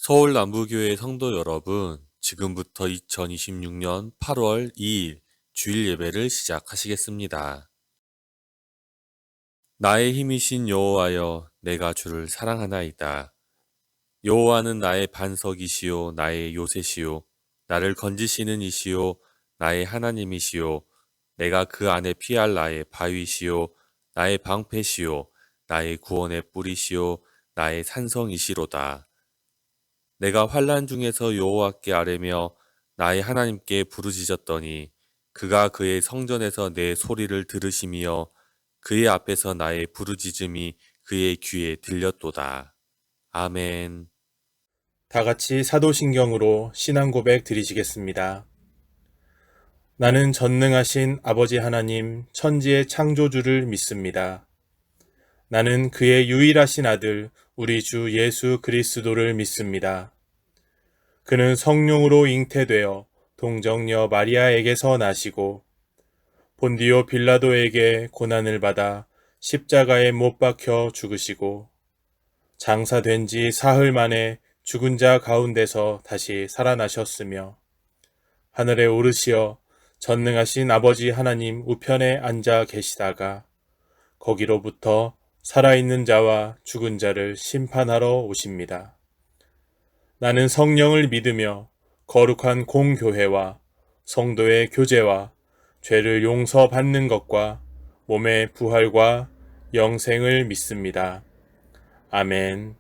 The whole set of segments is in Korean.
서울 남부교회 성도 여러분, 지금부터 2026년 8월 2일 주일 예배를 시작하시겠습니다. 나의 힘이신 여호와여, 내가 주를 사랑하나이다. 여호와는 나의 반석이시요 나의 요새시요 나를 건지시는 이시요 나의 하나님이시요 내가 그 안에 피할 나의 바위시요 나의 방패시요 나의 구원의 뿌리시요 나의 산성이시로다. 내가 환난 중에서 여호와께 아뢰며 나의 하나님께 부르짖었더니 그가 그의 성전에서 내 소리를 들으시며 그의 앞에서 나의 부르짖음이 그의 귀에 들렸도다. 아멘. 다 같이 사도신경으로 신앙 고백 드리시겠습니다. 나는 전능하신 아버지 하나님 천지의 창조주를 믿습니다. 나는 그의 유일하신 아들 우리 주 예수 그리스도를 믿습니다. 그는 성령으로 잉태되어 동정녀 마리아에게서 나시고 본디오 빌라도에게 고난을 받아 십자가에 못 박혀 죽으시고 장사된 지 사흘 만에 죽은 자 가운데서 다시 살아나셨으며 하늘에 오르시어 전능하신 아버지 하나님 우편에 앉아 계시다가 거기로부터 살아있는 자와 죽은 자를 심판하러 오십니다. 나는 성령을 믿으며 거룩한 공교회와 성도의 교제와 죄를 용서받는 것과 몸의 부활과 영생을 믿습니다. 아멘.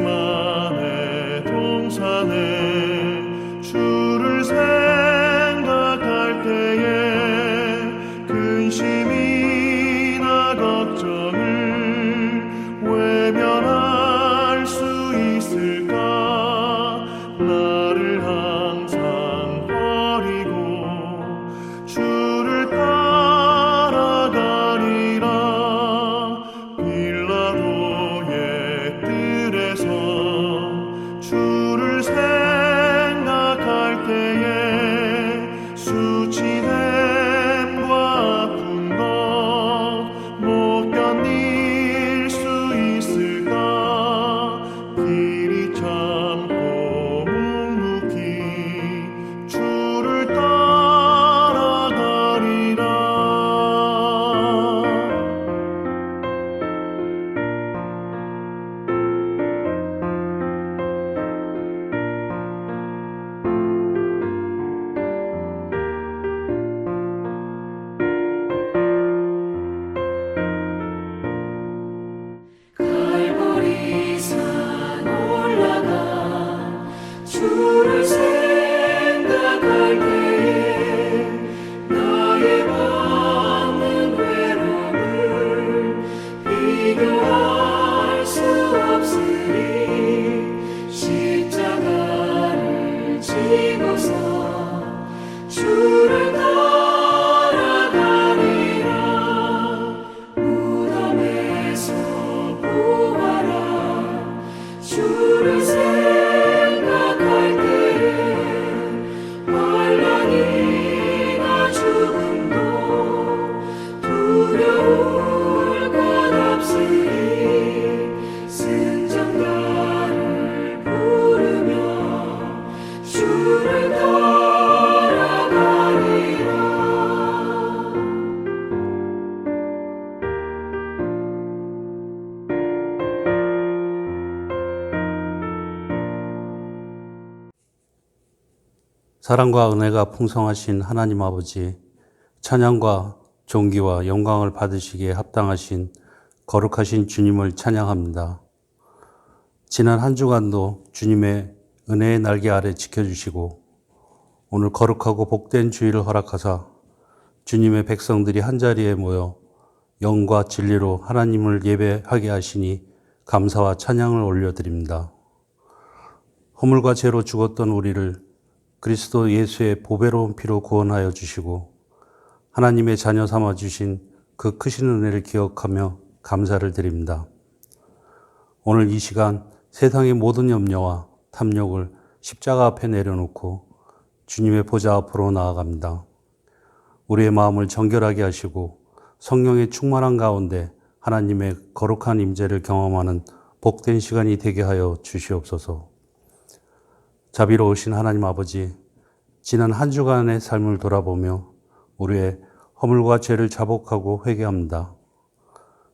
겟세마네 동산에 주를 생각할 때에 근심이나 걱정을 외면할 수 있을까. 나를 항상 버리고 주를 따라가리라. 빌라도의 뜰에서 주를 생각할 때에 수치됨과 아픈 것 못 견딜 수 있을까. 길이 참고 묵묵히 주를 따라가리라. 갈보리산 올라가 주를 생각할 때에 나의 받는 괴로움을 비교할 수 없으리. 십자가를 지고서 주를 따라가리라. 무덤에서 부활한 주를 생각할 때에 환난이나 죽음도 두려울 것 없으리. 승전가를 부르며 주를 따라가리라. 사랑과 은혜가 풍성하신 하나님 아버지, 찬양과 존귀와 영광을 받으시기에 합당하신 거룩하신 주님을 찬양합니다. 지난 한 주간도 주님의 은혜의 날개 아래 지켜주시고 오늘 거룩하고 복된 주일을 허락하사 주님의 백성들이 한자리에 모여 영과 진리로 하나님을 예배하게 하시니 감사와 찬양을 올려드립니다. 허물과 죄로 죽었던 우리를 그리스도 예수의 보배로운 피로 구원하여 주시고 하나님의 자녀 삼아 주신 그 크신 은혜를 기억하며 감사를 드립니다. 오늘 이 시간 세상의 모든 염려와 탐욕을 십자가 앞에 내려놓고 주님의 보좌 앞으로 나아갑니다. 우리의 마음을 정결하게 하시고 성령의 충만한 가운데 하나님의 거룩한 임재를 경험하는 복된 시간이 되게 하여 주시옵소서. 자비로우신 하나님 아버지, 지난 한 주간의 삶을 돌아보며 우리의 허물과 죄를 자복하고 회개합니다.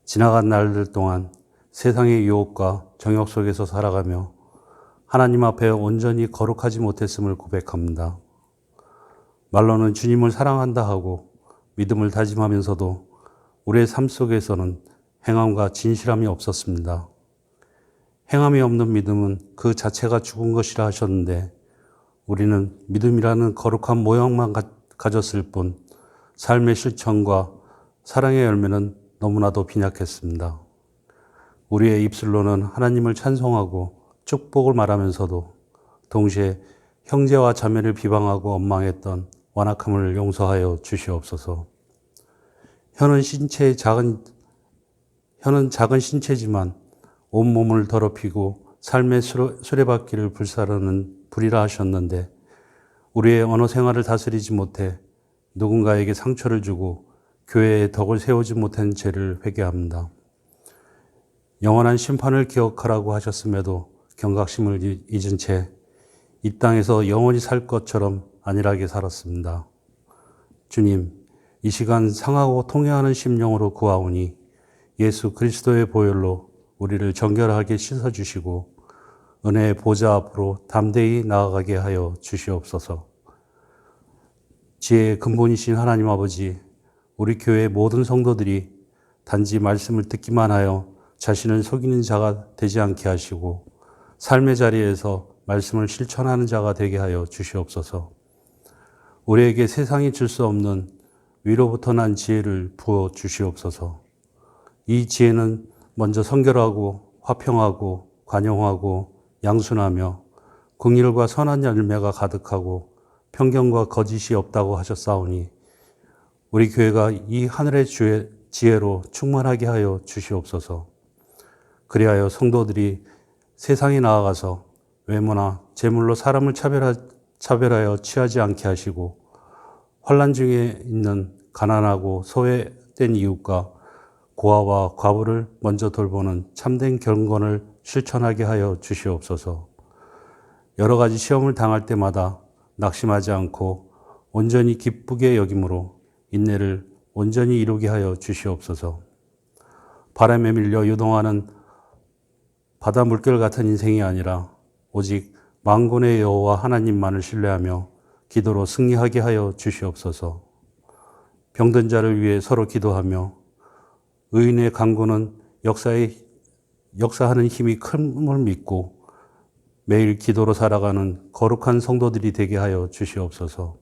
지나간 날들 동안 세상의 유혹과 정욕 속에서 살아가며 하나님 앞에 온전히 거룩하지 못했음을 고백합니다. 말로는 주님을 사랑한다 하고 믿음을 다짐하면서도 우리의 삶 속에서는 행함과 진실함이 없었습니다. 행함이 없는 믿음은 그 자체가 죽은 것이라 하셨는데 우리는 믿음이라는 거룩한 모양만 가졌을 뿐 삶의 실천과 사랑의 열매는 너무나도 빈약했습니다. 우리의 입술로는 하나님을 찬송하고 축복을 말하면서도 동시에 형제와 자매를 비방하고 원망했던 완악함을 용서하여 주시옵소서. 혀는 작은 신체지만 온몸을 더럽히고 삶의 수레바퀴를 불사르는 불이라 하셨는데 우리의 언어 생활을 다스리지 못해 누군가에게 상처를 주고 교회에 덕을 세우지 못한 죄를 회개합니다. 영원한 심판을 기억하라고 하셨음에도 경각심을 잊은 채 이 땅에서 영원히 살 것처럼 안일하게 살았습니다. 주님, 이 시간 상하고 통회하는 심령으로 구하오니 예수 그리스도의 보혈로 우리를 정결하게 씻어주시고 은혜의 보좌 앞으로 담대히 나아가게 하여 주시옵소서. 지혜의 근본이신 하나님 아버지, 우리 교회의 모든 성도들이 단지 말씀을 듣기만 하여 자신을 속이는 자가 되지 않게 하시고 삶의 자리에서 말씀을 실천하는 자가 되게 하여 주시옵소서. 우리에게 세상이 줄 수 없는 위로부터 난 지혜를 부어 주시옵소서. 이 지혜는 먼저 성결하고 화평하고 관용하고 양순하며 긍휼과 선한 열매가 가득하고 편견과 거짓이 없다고 하셨사오니 우리 교회가 이 하늘의 지혜로 충만하게 하여 주시옵소서. 그리하여 성도들이 세상에 나아가서 외모나 재물로 사람을 차별하여 취하지 않게 하시고 환난 중에 있는 가난하고 소외된 이웃과 고아와 과부를 먼저 돌보는 참된 경건을 실천하게 하여 주시옵소서. 여러 가지 시험을 당할 때마다 낙심하지 않고 온전히 기쁘게 여김으로 인내를 온전히 이루게 하여 주시옵소서. 바람에 밀려 유동하는 바다 물결 같은 인생이 아니라 오직 만군의 여호와 하나님만을 신뢰하며 기도로 승리하게 하여 주시옵소서. 병든 자를 위해 서로 기도하며 의인의 간구는 역사하는 힘이 큼을 믿고 매일 기도로 살아가는 거룩한 성도들이 되게 하여 주시옵소서.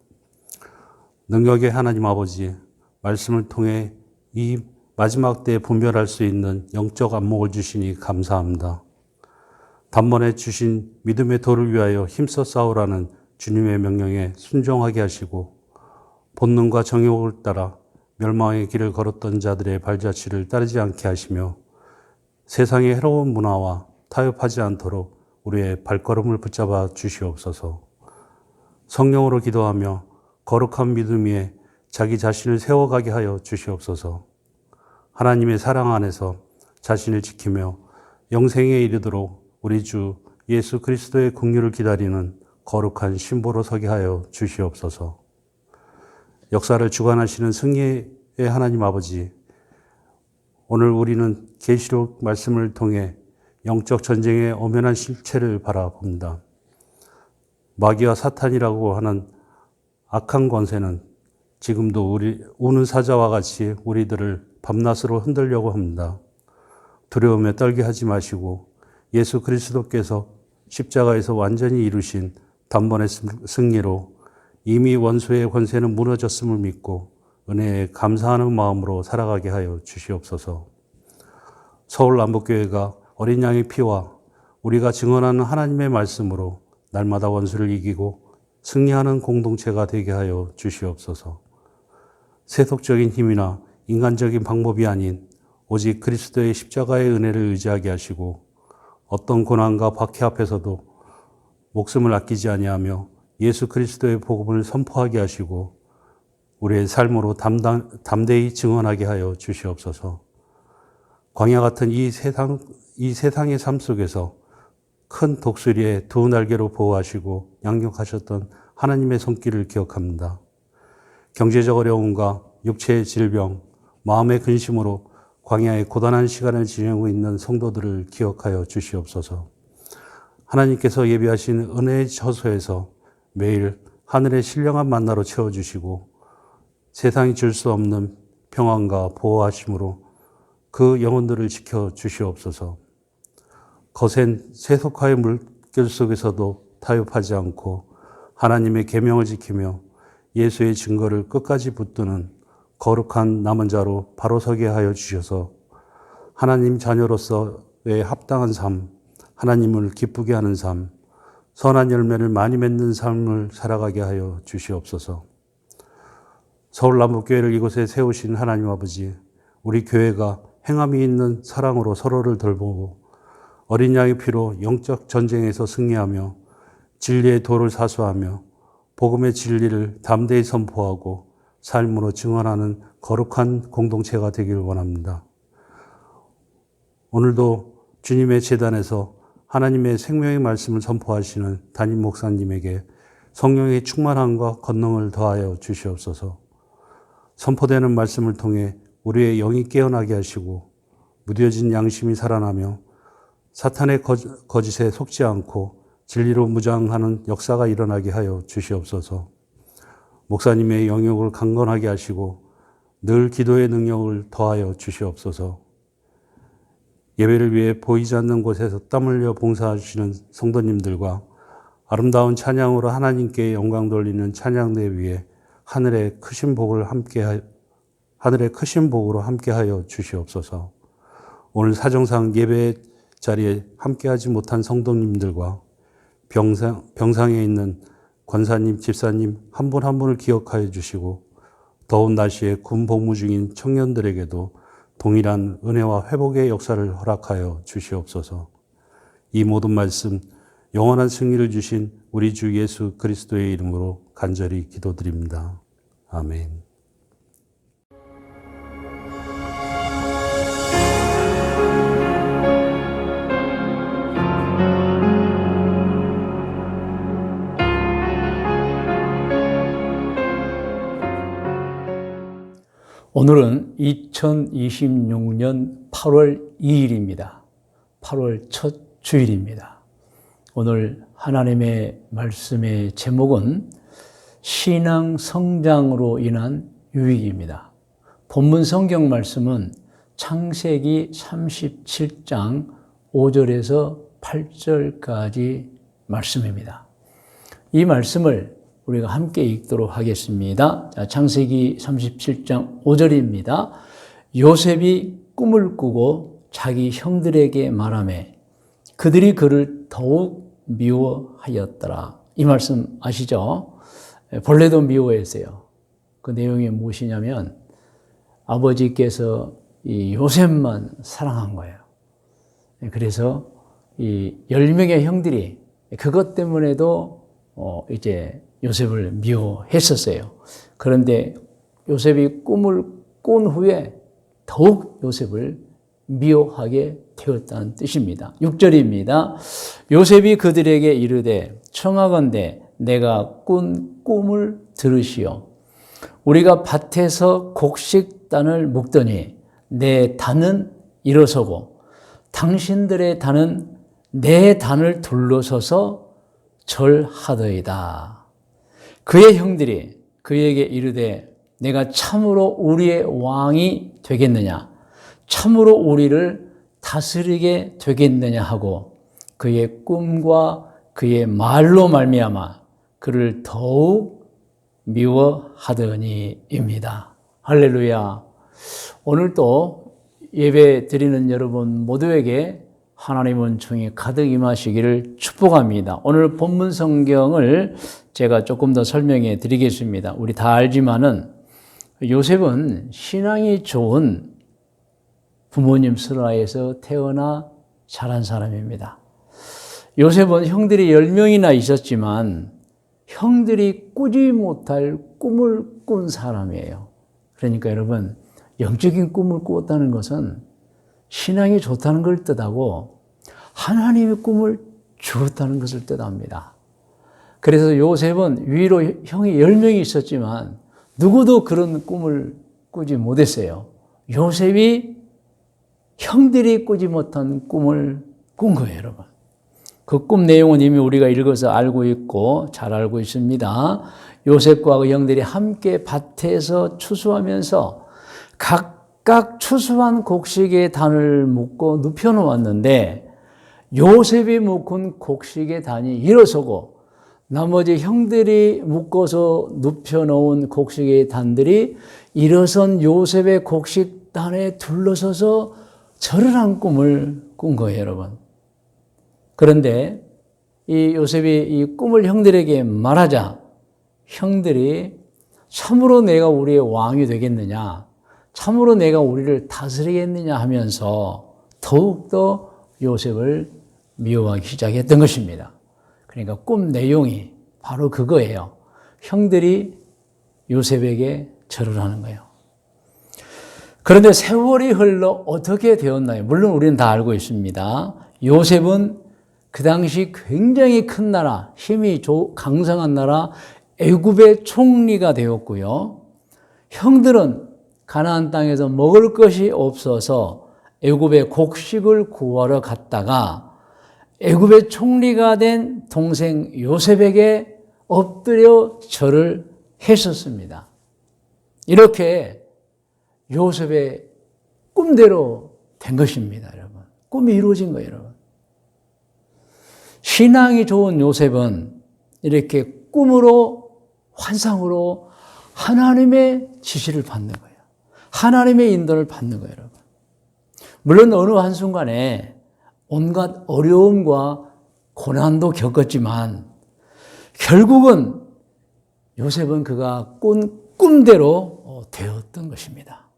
능력의 하나님 아버지, 말씀을 통해 이 마지막 때에 분별할 수 있는 영적 안목을 주시니 감사합니다. 단번에 주신 믿음의 도를 위하여 힘써 싸우라는 주님의 명령에 순종하게 하시고 본능과 정욕을 따라 멸망의 길을 걸었던 자들의 발자취를 따르지 않게 하시며 세상의 해로운 문화와 타협하지 않도록 우리의 발걸음을 붙잡아 주시옵소서. 성령으로 기도하며 거룩한 믿음 위에 자기 자신을 세워가게 하여 주시옵소서. 하나님의 사랑 안에서 자신을 지키며 영생에 이르도록 우리 주 예수 그리스도의 긍휼을 기다리는 거룩한 신보로 서게 하여 주시옵소서. 역사를 주관하시는 승리의 하나님 아버지, 오늘 우리는 계시록 말씀을 통해 영적 전쟁의 엄연한 실체를 바라봅니다. 마귀와 사탄이라고 하는 악한 권세는 지금도 우는 사자와 같이 우리들을 밤낮으로 흔들려고 합니다. 두려움에 떨게 하지 마시고 예수 그리스도께서 십자가에서 완전히 이루신 단번의 승리로 이미 원수의 권세는 무너졌음을 믿고 은혜에 감사하는 마음으로 살아가게 하여 주시옵소서. 서울 남북교회가 어린 양의 피와 우리가 증언하는 하나님의 말씀으로 날마다 원수를 이기고 승리하는 공동체가 되게 하여 주시옵소서. 세속적인 힘이나 인간적인 방법이 아닌 오직 그리스도의 십자가의 은혜를 의지하게 하시고 어떤 고난과 박해 앞에서도 목숨을 아끼지 아니하며 예수 그리스도의 복음을 선포하게 하시고 우리의 삶으로 담대히 증언하게 하여 주시옵소서. 광야 같은 이 세상의 삶 속에서 큰 독수리의 두 날개로 보호하시고 양육하셨던 하나님의 손길을 기억합니다. 경제적 어려움과 육체의 질병, 마음의 근심으로 광야의 고단한 시간을 지내고 있는 성도들을 기억하여 주시옵소서. 하나님께서 예비하신 은혜의 처소에서 매일 하늘의 신령한 만나로 채워주시고 세상이 줄 수 없는 평안과 보호하심으로 그 영혼들을 지켜 주시옵소서. 거센 세속화의 물결 속에서도 타협하지 않고 하나님의 계명을 지키며 예수의 증거를 끝까지 붙드는 거룩한 남은 자로 바로 서게 하여 주셔서 하나님 자녀로서의 합당한 삶, 하나님을 기쁘게 하는 삶, 선한 열매를 많이 맺는 삶을 살아가게 하여 주시옵소서. 서울남북교회를 이곳에 세우신 하나님 아버지, 우리 교회가 행함이 있는 사랑으로 서로를 돌보고 어린 양의 피로 영적 전쟁에서 승리하며 진리의 도를 사수하며 복음의 진리를 담대히 선포하고 삶으로 증언하는 거룩한 공동체가 되기를 원합니다. 오늘도 주님의 제단에서 하나님의 생명의 말씀을 선포하시는 담임 목사님에게 성령의 충만함과 권능을 더하여 주시옵소서. 선포되는 말씀을 통해 우리의 영이 깨어나게 하시고 무뎌진 양심이 살아나며 사탄의 거짓에 속지 않고 진리로 무장하는 역사가 일어나게 하여 주시옵소서. 목사님의 영역을 강건하게 하시고 늘 기도의 능력을 더하여 주시옵소서. 예배를 위해 보이지 않는 곳에서 땀 흘려 봉사하시는 성도님들과 아름다운 찬양으로 하나님께 영광 돌리는 찬양대 위에 하늘의 크신 복으로 함께하여 주시옵소서. 오늘 사정상 예배 자리에 함께하지 못한 성도님들과 병상에 있는 권사님, 집사님 한 분 한 분을 기억하여 주시고 더운 날씨에 군 복무 중인 청년들에게도 동일한 은혜와 회복의 역사를 허락하여 주시옵소서. 이 모든 말씀 영원한 승리를 주신 우리 주 예수 그리스도의 이름으로 간절히 기도드립니다. 아멘. 오늘은 2026년 8월 2일입니다. 8월 첫 주일입니다. 오늘 하나님의 말씀의 제목은 신앙 성장으로 인한 유익입니다. 본문 성경 말씀은 창세기 37장 5절에서 8절까지 말씀입니다. 이 말씀을 우리가 함께 읽도록 하겠습니다. 자, 창세기 37장 5절입니다. 요셉이 꿈을 꾸고 자기 형들에게 말하매 그들이 그를 더욱 미워하였더라. 이 말씀 아시죠? 본래도 미워했어요. 그 내용이 무엇이냐면 아버지께서 이 요셉만 사랑한 거예요. 그래서 이 10명의 형들이 그것 때문에도 이제 요셉을 미워했었어요. 그런데 요셉이 꿈을 꾼 후에 더욱 요셉을 미워하게 되었다는 뜻입니다. 6절입니다. 요셉이 그들에게 이르되 청하건대 내가 꾼 꿈을 들으시오. 우리가 밭에서 곡식단을 묶더니 내 단은 일어서고 당신들의 단은 내 단을 둘러서서 절하더이다. 그의 형들이 그에게 이르되 내가 참으로 우리의 왕이 되겠느냐, 참으로 우리를 다스리게 되겠느냐 하고 그의 꿈과 그의 말로 말미암아 그를 더욱 미워하더니입니다. 할렐루야. 오늘도 예배 드리는 여러분 모두에게 하나님의 은총이 가득 임하시기를 축복합니다. 오늘 본문 성경을 제가 조금 더 설명해 드리겠습니다. 우리 다 알지만은 요셉은 신앙이 좋은 부모님 슬하에서 태어나 자란 사람입니다. 요셉은 형들이 10명이나 있었지만 형들이 꾸지 못할 꿈을 꾼 사람이에요. 그러니까 여러분, 영적인 꿈을 꾸었다는 것은 신앙이 좋다는 걸 뜻하고 하나님의 꿈을 주었다는 것을 뜻합니다. 그래서 요셉은 위로 형이 10명이 있었지만 누구도 그런 꿈을 꾸지 못했어요. 요셉이 형들이 꾸지 못한 꿈을 꾼 거예요, 여러분. 그 꿈 내용은 이미 우리가 읽어서 알고 있고 잘 알고 있습니다. 요셉과 그 형들이 함께 밭에서 추수하면서 각각 추수한 곡식의 단을 묶고 눕혀놓았는데 요셉이 묶은 곡식의 단이 일어서고 나머지 형들이 묶어서 눕혀놓은 곡식의 단들이 일어선 요셉의 곡식단에 둘러서서 절을 한 꿈을 꾼 거예요, 여러분. 그런데 이 요셉이 이 꿈을 형들에게 말하자 형들이 참으로 내가 우리의 왕이 되겠느냐, 참으로 내가 우리를 다스리겠느냐 하면서 더욱더 요셉을 미워하기 시작했던 것입니다. 그러니까 꿈 내용이 바로 그거예요. 형들이 요셉에게 절을 하는 거예요. 그런데 세월이 흘러 어떻게 되었나요? 물론 우리는 다 알고 있습니다. 요셉은 그 당시 굉장히 큰 나라, 힘이 강성한 나라 애굽의 총리가 되었고요. 형들은 가나안 땅에서 먹을 것이 없어서 애굽의 곡식을 구하러 갔다가 애굽의 총리가 된 동생 요셉에게 엎드려 절을 했었습니다. 이렇게 요셉의 꿈대로 된 것입니다, 여러분. 꿈이 이루어진 거예요, 여러분. 신앙이 좋은 요셉은 이렇게 꿈으로, 환상으로 하나님의 지시를 받는 거예요. 하나님의 인도를 받는 거예요, 여러분. 물론 어느 한순간에 온갖 어려움과 고난도 겪었지만 결국은 요셉은 그가 꾼 꿈대로 되었던 것입니다.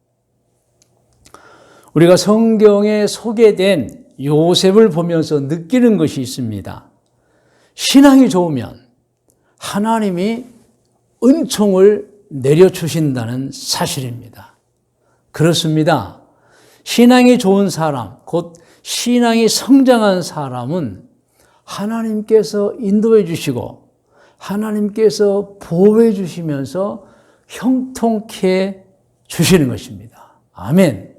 우리가 성경에 소개된 요셉을 보면서 느끼는 것이 있습니다. 신앙이 좋으면 하나님이 은총을 내려주신다는 사실입니다. 그렇습니다. 신앙이 좋은 사람, 곧 신앙이 성장한 사람은 하나님께서 인도해 주시고 하나님께서 보호해 주시면서 형통케 주시는 것입니다. 아멘.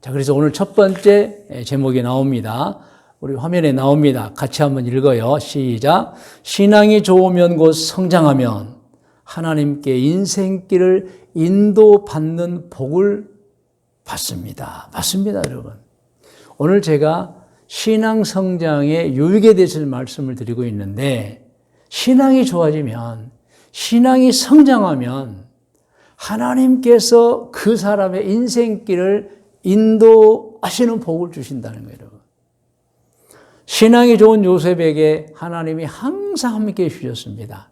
자, 그래서 오늘 첫 번째 제목이 나옵니다. 우리 화면에 나옵니다. 같이 한번 읽어요. 시작. 신앙이 좋으면 곧 성장하면 하나님께 인생길을 인도받는 복을 받습니다. 맞습니다, 여러분. 오늘 제가 신앙 성장의 유익에 대해서 말씀을 드리고 있는데 신앙이 좋아지면, 신앙이 성장하면 하나님께서 그 사람의 인생길을 인도하시는 복을 주신다는 거예요, 여러분. 신앙이 좋은 요셉에게 하나님이 항상 함께 해 주셨습니다.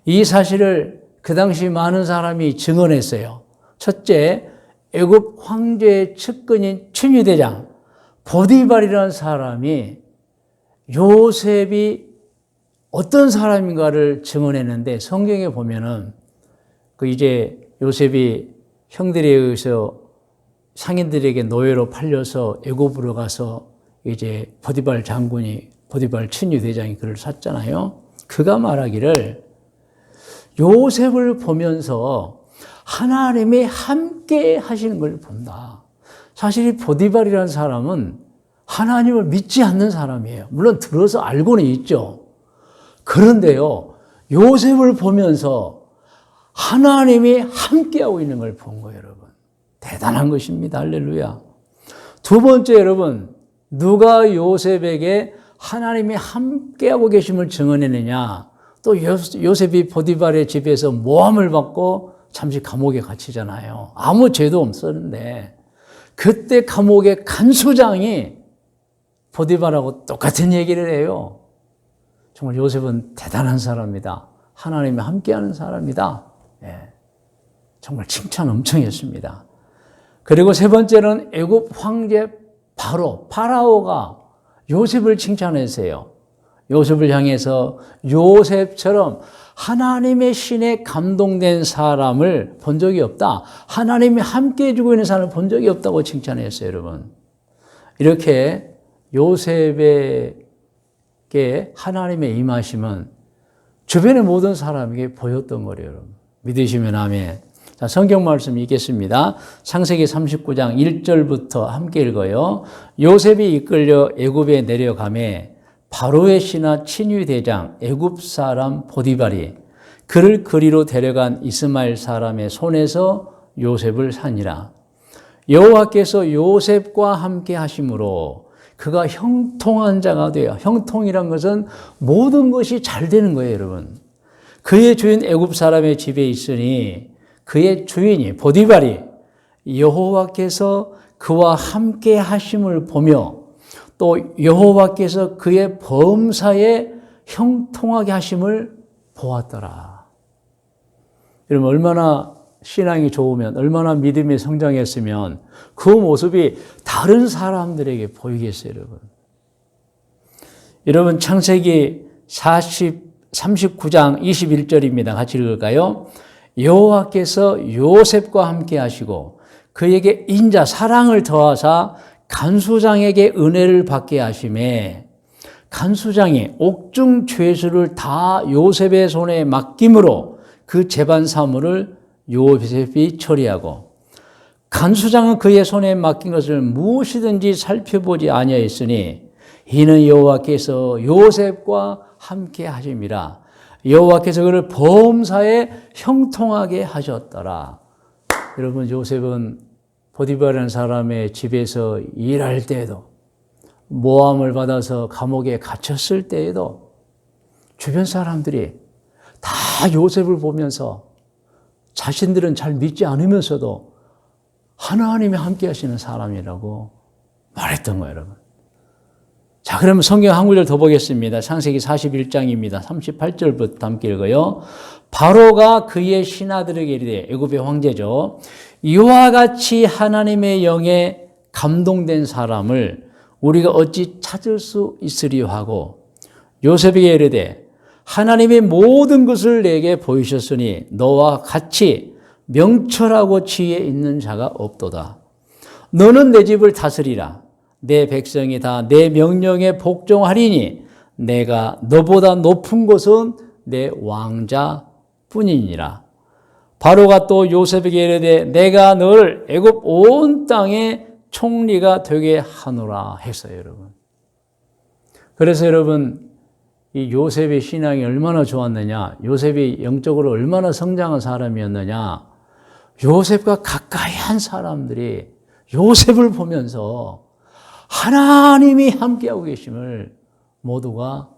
이 사실을 그 당시 많은 사람이 증언했어요. 첫째, 애굽 황제의 측근인 친위대장 보디발이라는 사람이 요셉이 어떤 사람인가를 증언했는데 성경에 보면은 그 이제 요셉이 형들에 의해서 상인들에게 노예로 팔려서 애굽으로 가서 이제 보디발 장군이, 보디발 친위대장이 그를 샀잖아요. 그가 말하기를 요셉을 보면서 하나님이 함께 하시는 걸 본다. 사실 이 보디발이라는 사람은 하나님을 믿지 않는 사람이에요. 물론 들어서 알고는 있죠. 그런데요, 요셉을 보면서 하나님이 함께하고 있는 걸 본 거예요, 여러분. 대단한 것입니다. 할렐루야. 두 번째, 여러분, 누가 요셉에게 하나님이 함께하고 계심을 증언했느냐? 또 요셉이 보디발의 집에서 모함을 받고 잠시 감옥에 갇히잖아요. 아무 죄도 없었는데 그때 감옥의 간수장이 보디발하고 똑같은 얘기를 해요. 정말 요셉은 대단한 사람이다. 하나님이 함께하는 사람이다. 예. 정말 칭찬 엄청 했습니다. 그리고 세 번째는 애굽 황제 파라오가 요셉을 칭찬했어요. 요셉을 향해서 요셉처럼 하나님의 신에 감동된 사람을 본 적이 없다. 하나님이 함께 해주고 있는 사람을 본 적이 없다고 칭찬했어요, 여러분. 이렇게 요셉에게 하나님의 임하심은 주변의 모든 사람에게 보였던 거예요, 여러분. 믿으시면 아멘. 자, 성경 말씀 읽겠습니다. 창세기 39장 1절부터 함께 읽어요. 요셉이 이끌려 애굽에 내려가매 바로의 신하 친위 대장 애굽 사람 보디발이 그를 그리로 데려간 이스마엘 사람의 손에서 요셉을 산이라. 여호와께서 요셉과 함께 하심으로 그가 형통한 자가 되어, 형통이란 것은 모든 것이 잘 되는 거예요, 여러분. 그의 주인 애굽 사람의 집에 있으니 그의 주인이 보디발이 여호와께서 그와 함께 하심을 보며 또 여호와께서 그의 범사에 형통하게 하심을 보았더라. 여러분, 얼마나 신앙이 좋으면, 얼마나 믿음이 성장했으면 그 모습이 다른 사람들에게 보이겠어요, 여러분. 여러분, 창세기 39장 21절입니다. 같이 읽을까요? 여호와께서 요셉과 함께 하시고 그에게 인자 사랑을 더하사 간수장에게 은혜를 받게 하심에 간수장이 옥중 죄수를 다 요셉의 손에 맡김으로 그 재반 사물을 요셉이 처리하고 간수장은 그의 손에 맡긴 것을 무엇이든지 살펴보지 아니하였으니 이는 여호와께서 요셉과 함께 하심이라. 여호와께서 그를 범사에 형통하게 하셨더라. 여러분, 요셉은 보디발이라는 사람의 집에서 일할 때에도, 모함을 받아서 감옥에 갇혔을 때에도 주변 사람들이 다 요셉을 보면서 자신들은 잘 믿지 않으면서도 하나님이 함께 하시는 사람이라고 말했던 거예요, 여러분. 자, 그러면 성경 한 구절 더 보겠습니다. 창세기 41장입니다. 38절부터 함께 읽어요. 바로가 그의 신하들에게 이르되, 애굽의 황제죠, 이와 같이 하나님의 영에 감동된 사람을 우리가 어찌 찾을 수 있으리요 하고 요셉에게 이르되, 하나님의 모든 것을 내게 보이셨으니 너와 같이 명철하고 지혜 있는 자가 없도다. 너는 내 집을 다스리라. 내 백성이 다 내 명령에 복종하리니 내가 너보다 높은 곳은 내 왕자뿐이니라. 바로가 또 요셉에게 이르되, 내가 너를 애굽 온 땅의 총리가 되게 하노라 했어요, 여러분. 그래서 여러분, 이 요셉의 신앙이 얼마나 좋았느냐, 요셉이 영적으로 얼마나 성장한 사람이었느냐, 요셉과 가까이 한 사람들이 요셉을 보면서 하나님이 함께하고 계심을 모두가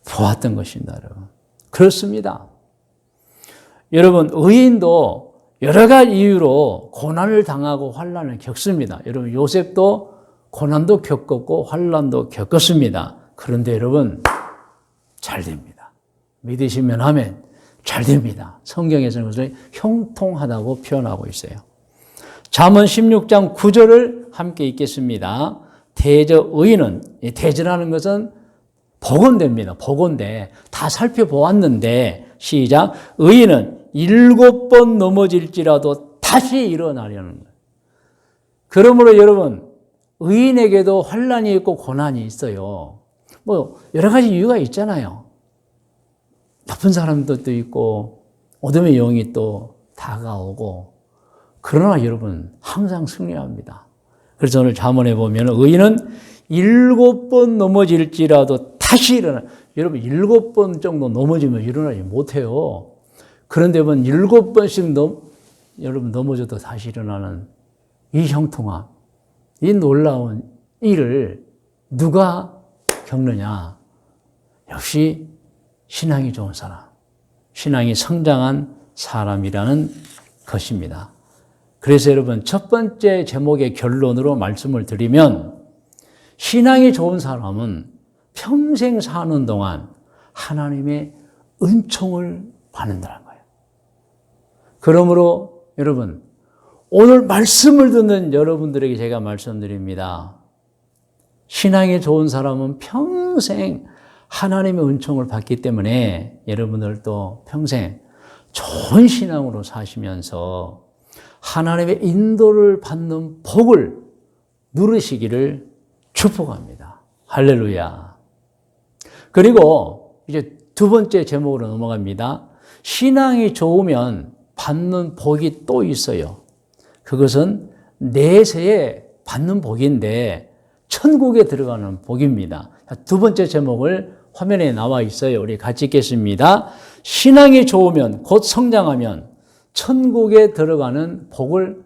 보았던 것입니다, 여러분. 그렇습니다. 여러분, 의인도 여러 가지 이유로 고난을 당하고 환난을 겪습니다. 여러분, 요셉도 고난도 겪었고 환난도 겪었습니다. 그런데 여러분, 잘 됩니다. 믿으시면 아멘. 잘 됩니다. 성경에서는 그것을 형통하다고 표현하고 있어요. 잠언 16장 9절을 함께 읽겠습니다. 대저 의인은, 대저라는 것은 복원됩니다. 복원돼. 다 살펴보았는데, 시작. 의인은 7번 넘어질지라도 다시 일어나려는 거예요. 그러므로 여러분, 의인에게도 환난이 있고 고난이 있어요. 뭐 여러 가지 이유가 있잖아요. 나쁜 사람들도 있고 어둠의 영이 또 다가오고, 그러나 여러분 항상 승리합니다. 그래서 오늘 잠언에 보면 의인은 7번 넘어질지라도 다시 일어나. 여러분 7번 정도 넘어지면 일어나지 못해요. 그런데 7번씩 여러분 넘어져도 다시 일어나는 이 형통함, 이 놀라운 일을 누가 겪느냐? 역시 신앙이 좋은 사람, 신앙이 성장한 사람이라는 것입니다. 그래서 여러분, 첫 번째 제목의 결론으로 말씀을 드리면, 신앙이 좋은 사람은 평생 사는 동안 하나님의 은총을 받는다는 거예요. 그러므로 여러분, 오늘 말씀을 듣는 여러분들에게 제가 말씀드립니다. 신앙이 좋은 사람은 평생 하나님의 은총을 받기 때문에 여러분들도 평생 좋은 신앙으로 사시면서 하나님의 인도를 받는 복을 누리시기를 축복합니다. 할렐루야. 그리고 이제 두 번째 제목으로 넘어갑니다. 신앙이 좋으면 받는 복이 또 있어요. 그것은 내세에 받는 복인데 천국에 들어가는 복입니다. 두 번째 제목을 화면에 나와 있어요. 우리 같이 읽겠습니다. 신앙이 좋으면 곧 성장하면 천국에 들어가는 복을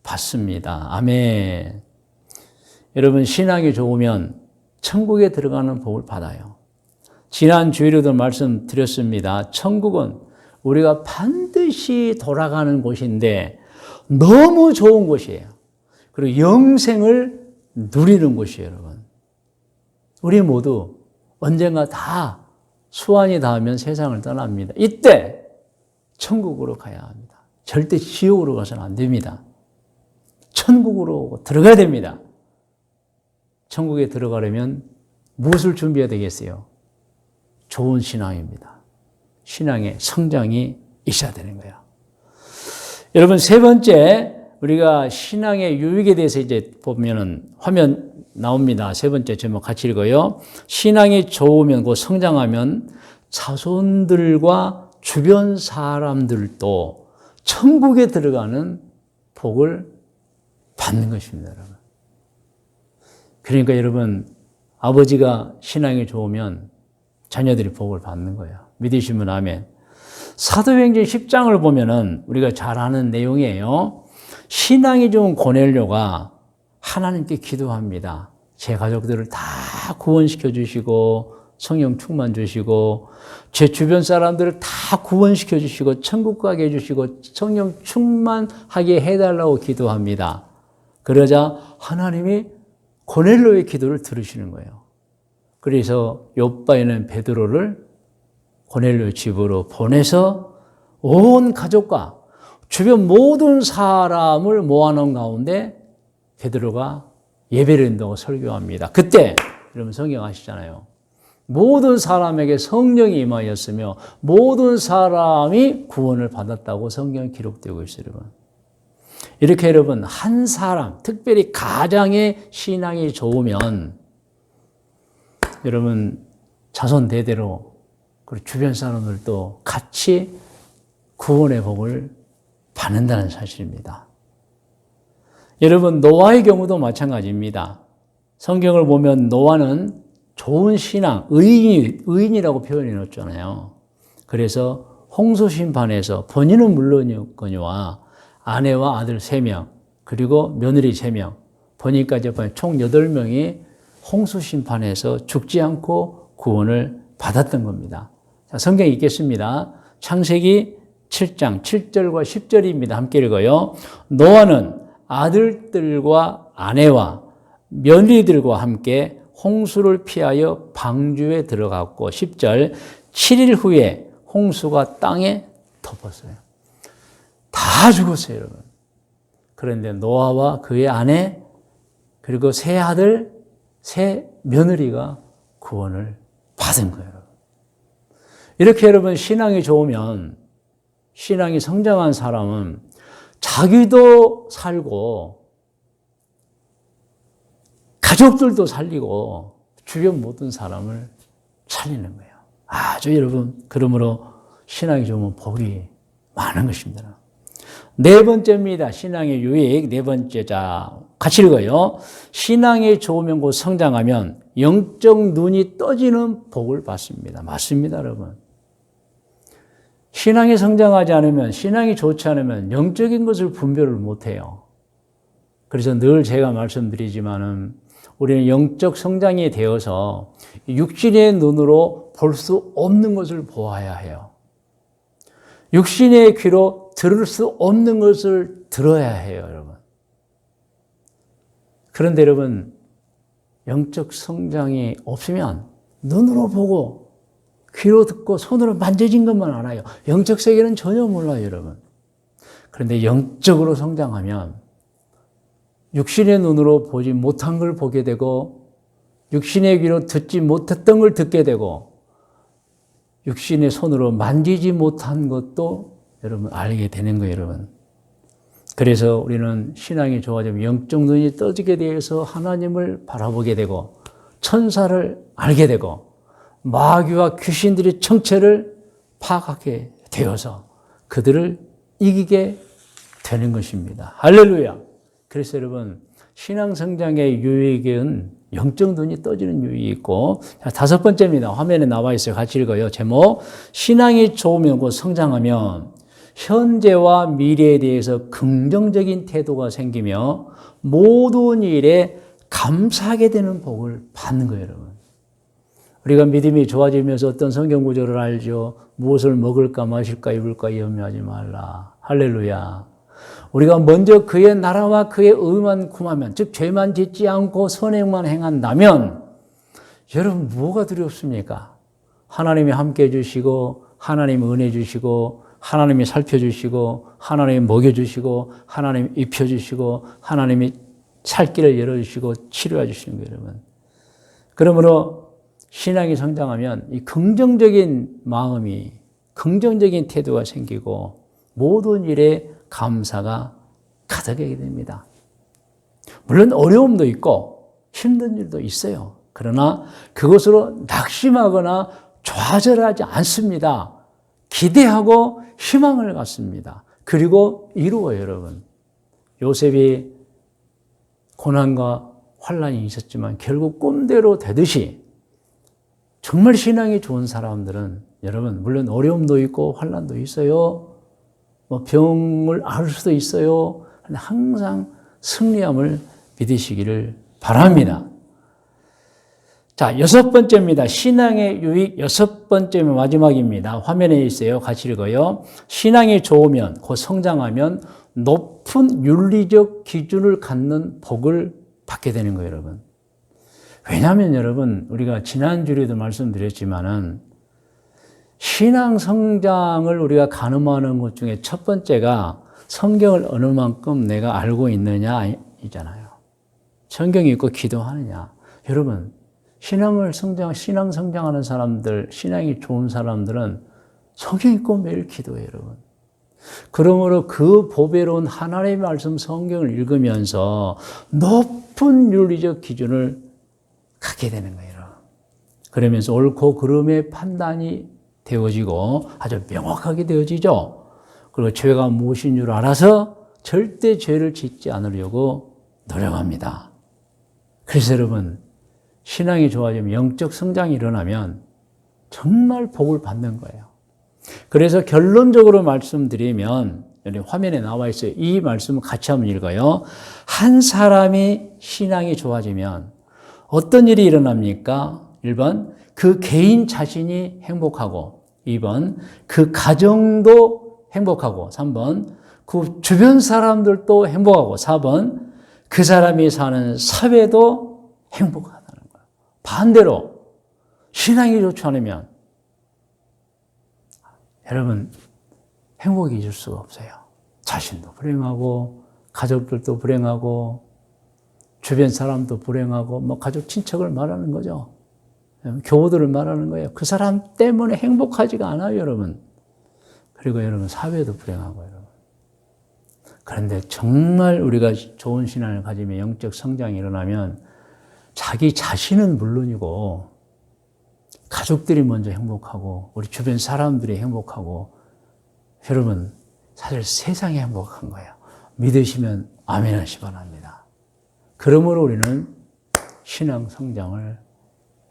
받습니다. 아멘. 여러분, 신앙이 좋으면 천국에 들어가는 복을 받아요. 지난 주일에도 말씀드렸습니다. 천국은 우리가 반드시 돌아가는 곳인데 너무 좋은 곳이에요. 그리고 영생을 누리는 곳이에요, 여러분. 우리 모두 언젠가 다 수완이 닿으면 세상을 떠납니다. 이때 천국으로 가야 합니다. 절대 지옥으로 가서는 안 됩니다. 천국으로 들어가야 됩니다. 천국에 들어가려면 무엇을 준비해야 되겠어요? 좋은 신앙입니다. 신앙의 성장이 있어야 되는 거예요. 여러분, 세 번째, 우리가 신앙의 유익에 대해서 이제 보면은 화면 나옵니다. 세 번째 제목 같이 읽어요. 신앙이 좋으면, 곧 성장하면 자손들과 주변 사람들도 천국에 들어가는 복을 받는 것입니다, 여러분. 그러니까 여러분, 아버지가 신앙이 좋으면 자녀들이 복을 받는 거예요. 믿으시면 아멘. 사도행전 10장을 보면은 우리가 잘 아는 내용이에요. 신앙이 좋은 고넬료가 하나님께 기도합니다. 제 가족들을 다 구원시켜 주시고 성령 충만 주시고 제 주변 사람들을 다 구원시켜 주시고 천국 가게 해주시고 성령 충만하게 해달라고 기도합니다. 그러자 하나님이 고넬료의 기도를 들으시는 거예요. 그래서 요바에는 베드로를 고넬료 집으로 보내서 온 가족과 주변 모든 사람을 모아놓은 가운데 베드로가 예배를 드린다고 설교합니다. 그때 여러분 성경 아시잖아요. 모든 사람에게 성령이 임하였으며 모든 사람이 구원을 받았다고 성경에 기록되고 있어요, 여러분. 이렇게 여러분 한 사람, 특별히 가장의 신앙이 좋으면 여러분 자손 대대로 그리고 주변 사람들도 같이 구원의 복을 받는다는 사실입니다. 여러분, 노아의 경우도 마찬가지입니다. 성경을 보면 노아는 좋은 신앙, 의인이라고 표현해 놓잖아요. 그래서 홍수 심판에서 본인은 물론이거니와 아내와 아들 3명, 그리고 며느리 3명, 본인까지 총 8명이 홍수 심판에서 죽지 않고 구원을 받았던 겁니다. 자, 성경 읽겠습니다. 창세기 7장 7절과 10절입니다. 함께 읽어요. 노아는 아들들과 아내와 며느리들과 함께 홍수를 피하여 방주에 들어갔고 10절 7일 후에 홍수가 땅에 덮었어요. 다 죽었어요, 여러분. 그런데 노아와 그의 아내 그리고 세 아들, 세 며느리가 구원을 받은 거예요, 여러분. 이렇게 여러분 신앙이 좋으면 신앙이 성장한 사람은 자기도 살고 가족들도 살리고 주변 모든 사람을 살리는 거예요. 아주 여러분, 그러므로 신앙이 좋으면 복이 많은 것입니다. 네 번째입니다. 신앙의 유익. 네 번째. 자, 같이 읽어요. 신앙이 좋으면 곧 성장하면 영적 눈이 떠지는 복을 받습니다. 맞습니다, 여러분. 신앙이 성장하지 않으면, 신앙이 좋지 않으면 영적인 것을 분별을 못해요. 그래서 늘 제가 말씀드리지만은 우리는 영적 성장이 되어서 육신의 눈으로 볼 수 없는 것을 보아야 해요. 육신의 귀로 들을 수 없는 것을 들어야 해요, 여러분. 그런데 여러분, 영적 성장이 없으면 눈으로 보고 귀로 듣고 손으로 만져진 것만 알아요. 영적 세계는 전혀 몰라요, 여러분. 그런데 영적으로 성장하면 육신의 눈으로 보지 못한 걸 보게 되고 육신의 귀로 듣지 못했던 걸 듣게 되고 육신의 손으로 만지지 못한 것도 여러분 알게 되는 거예요, 여러분. 그래서 우리는 신앙이 좋아지면 영적 눈이 떠지게 되어서 하나님을 바라보게 되고 천사를 알게 되고 마귀와 귀신들의 정체를 파악하게 되어서 그들을 이기게 되는 것입니다. 할렐루야. 그래서 여러분 신앙 성장의 유익은 영적 눈이 떠지는 유익이 있고, 자, 5번째입니다. 화면에 나와 있어요. 같이 읽어요. 제목, 신앙이 좋으면 곧 성장하면 현재와 미래에 대해서 긍정적인 태도가 생기며 모든 일에 감사하게 되는 복을 받는 거예요, 여러분. 우리가 믿음이 좋아지면서 어떤 성경 구절을 알죠. 무엇을 먹을까 마실까 입을까 염려하지 말라. 할렐루야. 우리가 먼저 그의 나라와 그의 의만 구하면, 즉 죄만 짓지 않고 선행만 행한다면 여러분 뭐가 두렵습니까? 하나님이 함께해 주시고 하나님이 은혜 주시고 하나님이 살펴주시고 하나님이 먹여주시고 하나님이 입혀주시고 하나님이 살 길을 열어주시고 치료해 주시는 거예요, 여러분. 그러므로 신앙이 성장하면 이 긍정적인 마음이, 긍정적인 태도가 생기고 모든 일에 감사가 가득하게 됩니다. 물론 어려움도 있고 힘든 일도 있어요. 그러나 그것으로 낙심하거나 좌절하지 않습니다. 기대하고 희망을 갖습니다. 그리고 이루어요, 여러분. 요셉이 고난과 환난이 있었지만 결국 꿈대로 되듯이 정말 신앙이 좋은 사람들은 여러분 물론 어려움도 있고 환난도 있어요. 뭐 병을 앓을 수도 있어요. 근데 항상 승리함을 믿으시기를 바랍니다. 자, 6번째입니다. 신앙의 유익 6번째 마지막입니다. 화면에 있어요. 같이 읽어요. 신앙이 좋으면, 곧 성장하면 높은 윤리적 기준을 갖는 복을 받게 되는 거예요, 여러분. 왜냐하면 여러분, 우리가 지난주에도 말씀드렸지만은 신앙 성장을 우리가 가늠하는 것 중에 첫 번째가 성경을 어느 만큼 내가 알고 있느냐 이잖아요. 성경이 있고 기도하느냐. 여러분, 신앙 성장하는 사람들, 신앙이 좋은 사람들은 성경 읽고 매일 기도해요, 여러분. 그러므로 그 보배로운 하나님의 말씀 성경을 읽으면서 높은 윤리적 기준을 갖게 되는 거예요. 그러면서 옳고 그름의 판단이 되어지고 아주 명확하게 되어지죠. 그리고 죄가 무엇인 줄 알아서 절대 죄를 짓지 않으려고 노력합니다. 그래서 여러분, 신앙이 좋아지면 영적 성장이 일어나면 정말 복을 받는 거예요. 그래서 결론적으로 말씀드리면 여기 화면에 나와 있어요. 이 말씀을 같이 한번 읽어요. 한 사람이 신앙이 좋아지면 어떤 일이 일어납니까? 1번, 그 개인 자신이 행복하고 2번, 그 가정도 행복하고 3번, 그 주변 사람들도 행복하고 4번, 그 사람이 사는 사회도 행복하다는 거예요. 반대로 신앙이 좋지 않으면 여러분 행복이 있을 수가 없어요. 자신도 불행하고 가족들도 불행하고 주변 사람도 불행하고 뭐 가족 친척을 말하는 거죠. 교우들을 말하는 거예요. 그 사람 때문에 행복하지가 않아요, 여러분. 그리고 여러분 사회도 불행하고 여러분. 그런데 정말 우리가 좋은 신앙을 가지면 영적 성장이 일어나면 자기 자신은 물론이고 가족들이 먼저 행복하고 우리 주변 사람들이 행복하고 여러분 사실 세상이 행복한 거예요. 믿으시면 아멘 하시 바랍니다. 그러므로 우리는 신앙 성장을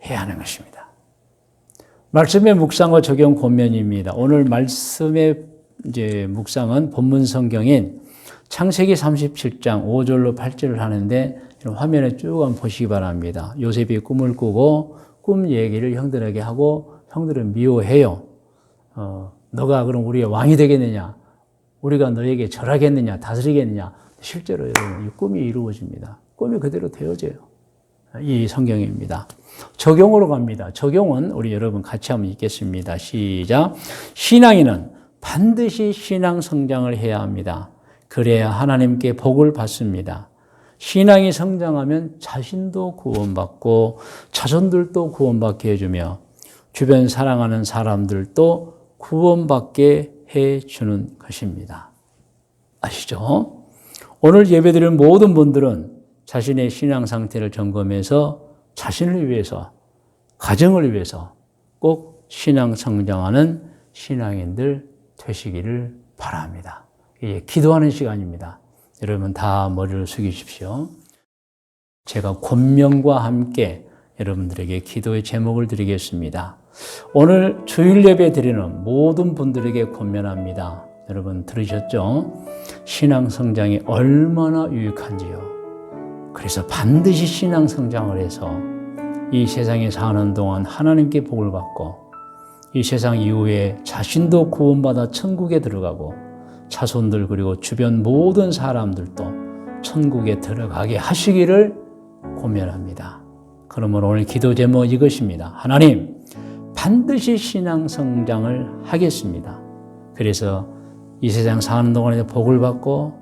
해야 하는 것입니다. 말씀의 묵상과 적용 권면입니다. 오늘 말씀의 묵상은 본문 성경인 창세기 37장 5절로 8절을 하는데 화면에 쭉 한번 보시기 바랍니다. 요셉이 꿈을 꾸고 꿈 얘기를 형들에게 하고 형들은 미워해요. 너가 그럼 우리의 왕이 되겠느냐? 우리가 너에게 절하겠느냐? 다스리겠느냐? 실제로 여러분 이 꿈이 이루어집니다. 꿈이 그대로 되어져요. 이 성경입니다. 적용으로 갑니다. 적용은 우리 여러분 같이 한번 읽겠습니다. 시작. 신앙인은 반드시 신앙 성장을 해야 합니다. 그래야 하나님께 복을 받습니다. 신앙이 성장하면 자신도 구원받고 자손들도 구원받게 해주며 주변 사랑하는 사람들도 구원받게 해주는 것입니다. 아시죠? 오늘 예배드리는 모든 분들은 자신의 신앙 상태를 점검해서 자신을 위해서, 가정을 위해서 꼭 신앙 성장하는 신앙인들 되시기를 바랍니다. 이제 기도하는 시간입니다. 여러분 다 머리를 숙이십시오. 제가 권면과 함께 여러분들에게 기도의 제목을 드리겠습니다. 오늘 주일 예배 드리는 모든 분들에게 권면합니다. 여러분 들으셨죠? 신앙 성장이 얼마나 유익한지요. 그래서 반드시 신앙 성장을 해서 이 세상에 사는 동안 하나님께 복을 받고 이 세상 이후에 자신도 구원받아 천국에 들어가고 자손들 그리고 주변 모든 사람들도 천국에 들어가게 하시기를 권면합니다. 그러므로 오늘 기도 제목 이것입니다. 하나님, 반드시 신앙 성장을 하겠습니다. 그래서 이 세상 사는 동안에 복을 받고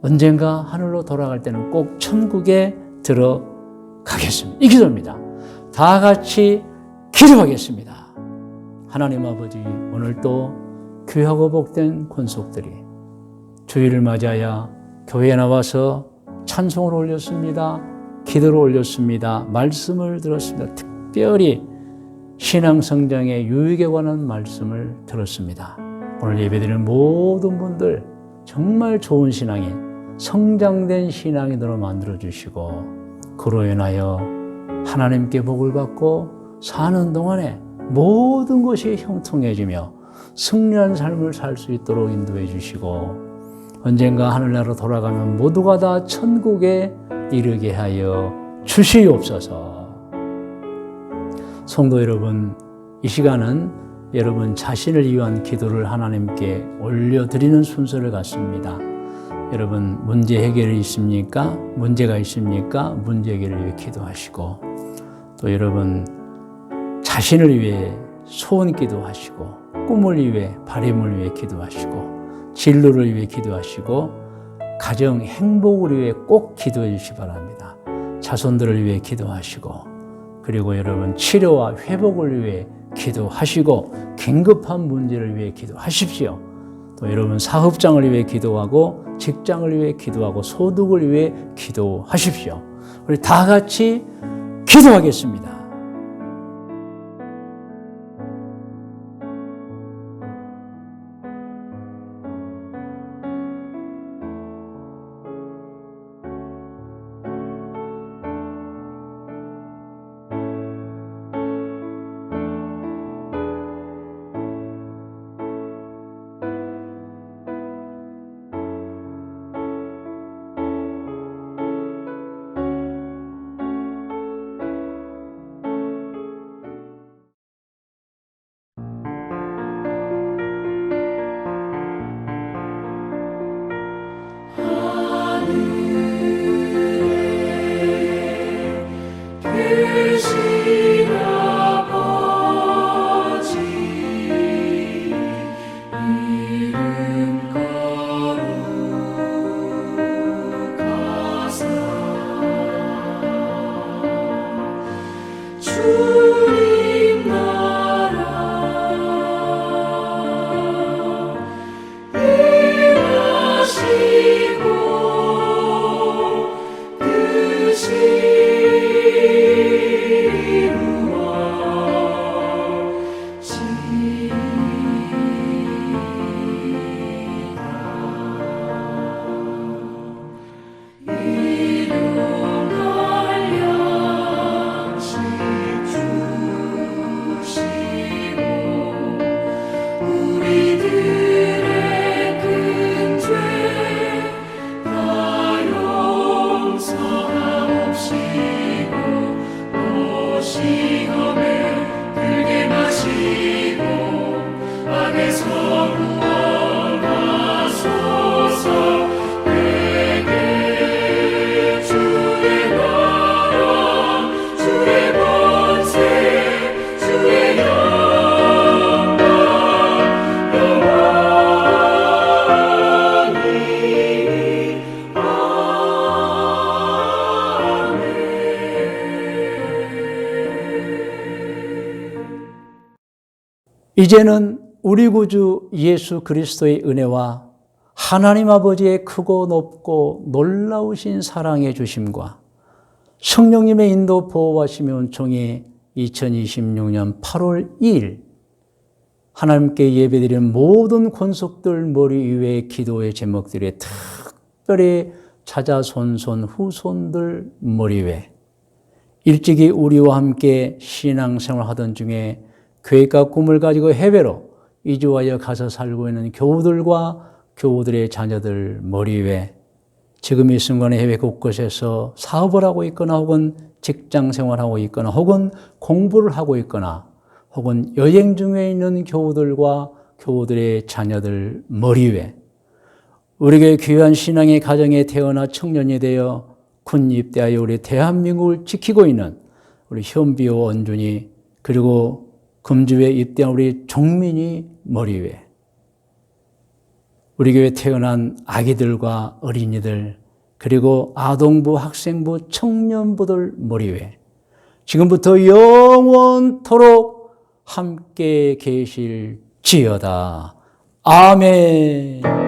언젠가 하늘로 돌아갈 때는 꼭 천국에 들어가겠습니다. 이 기도입니다. 다 같이 기도하겠습니다. 하나님 아버지, 오늘도 귀하고 복된 권속들이 주일을 맞이하여 교회에 나와서 찬송을 올렸습니다. 기도를 올렸습니다. 말씀을 들었습니다. 특별히 신앙 성장의 유익에 관한 말씀을 들었습니다. 오늘 예배드리는 모든 분들 정말 좋은 신앙에 성장된 신앙인으로 만들어주시고 그로 인하여 하나님께 복을 받고 사는 동안에 모든 것이 형통해지며 승리한 삶을 살 수 있도록 인도해 주시고 언젠가 하늘나라로 돌아가면 모두가 다 천국에 이르게 하여 주시옵소서. 성도 여러분, 이 시간은 여러분 자신을 위한 기도를 하나님께 올려드리는 순서를 갖습니다. 여러분 문제 해결이 있습니까? 문제가 있습니까? 문제 해결을 위해 기도하시고 또 여러분 자신을 위해 소원 기도하시고 꿈을 위해 바람을 위해 기도하시고 진로를 위해 기도하시고 가정 행복을 위해 꼭 기도해 주시기 바랍니다. 자손들을 위해 기도하시고 그리고 여러분 치료와 회복을 위해 기도하시고 긴급한 문제를 위해 기도하십시오. 또 여러분 사업장을 위해 기도하고 직장을 위해 기도하고 소득을 위해 기도하십시오. 우리 다 같이 기도하겠습니다. 이제는 우리 구주 예수 그리스도의 은혜와 하나님 아버지의 크고 높고 놀라우신 사랑의 주심과 성령님의 인도 보호하시며 은총이 2026년 8월 2일 하나님께 예배드리는 모든 권속들 머리 위에 기도의 제목들에 특별히 자자손손 후손들 머리 위에 일찍이 우리와 함께 신앙생활 하던 중에 계획과 꿈을 가지고 해외로 이주하여 가서 살고 있는 교우들과 교우들의 자녀들 머리 위에 지금 이 순간에 해외 곳곳에서 사업을 하고 있거나 혹은 직장 생활하고 있거나 혹은 공부를 하고 있거나 혹은 여행 중에 있는 교우들과 교우들의 자녀들 머리 위에 우리에게 귀한 신앙의 가정에 태어나 청년이 되어 군 입대하여 우리 대한민국을 지키고 있는 우리 현비호 원준이 그리고 금주에 입대한 우리 종민이 머리 위에 우리 교회에 태어난 아기들과 어린이들 그리고 아동부, 학생부, 청년부들 머리 위에 지금부터 영원토록 함께 계실지어다. 아멘.